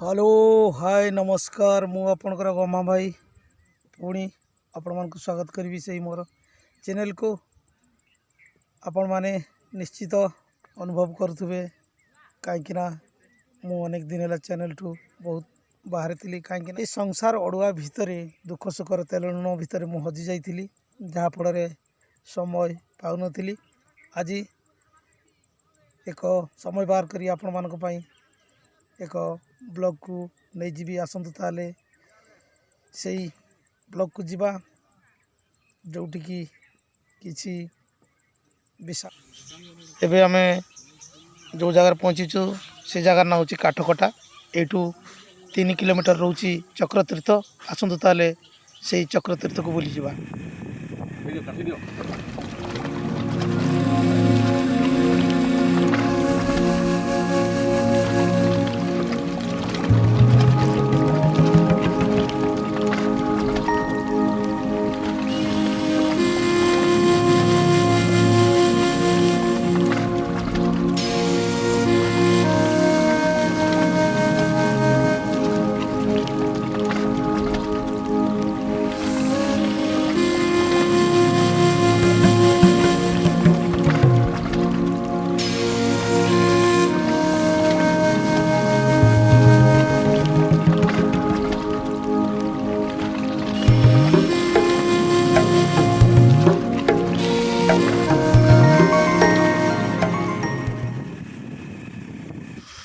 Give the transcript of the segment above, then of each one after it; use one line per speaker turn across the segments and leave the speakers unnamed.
Hello hi नमस्कार मु आपणकर गमा भाई पुणी आपण मान स्वागत करी से मोर चैनल को आपण माने निश्चित अनुभव करुवे कहीं मु अनेक दिन है चैनल ठू बहुत बाहर थी कहीं संसार अड़ुआ भितर दुख सुखर तेलुण भितर मु हजि जाइली जहाँफल समय पाऊन आज एक समय बाहर करी आपण मानक पई एक ब्लॉग को नहीं जीवी आसतु ताले से ब्लॉग को जीवा जोटी की किसी विषय एबे आमे जो जगह पहुँचीचु से जगार ना हूँ काठकटा एठू 3 किलोमीटर रोची चक्रतीर्थ आसतु ताले से चक्रतीर्थ को बुली जीवा।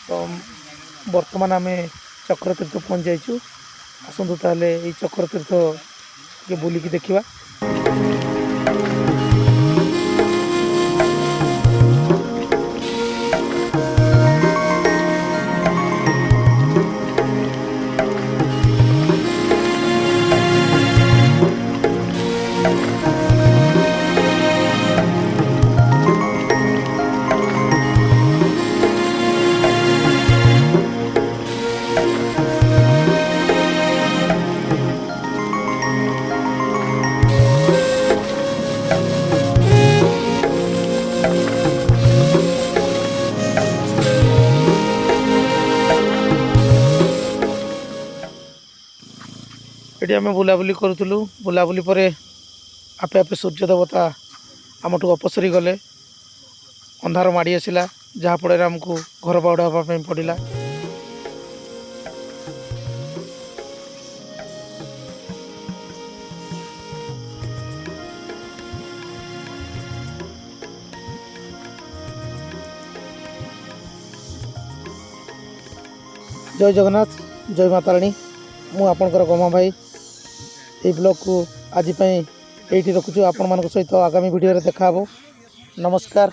तो बर्तमान आम चक्रतीर्थ पहुँच जाइचु आसतु ताले ये चक्रतीर्थ के बुलिकी देखिबा। ये आम बुलाबुली करूँ बुलाबुली पर आपे आपे सूर्य देवता आमठू अपसरी गले अंधार माड़ी आसला जहाँफल आमको घर बाउड़ा हाँपाई पड़ा। जय जगन्नाथ जय माता रानी मु आपणकर गमा भाई ये ब्लॉग को आज ये रखुचु आपण मान सहित आगामी वीडियो देखा नमस्कार।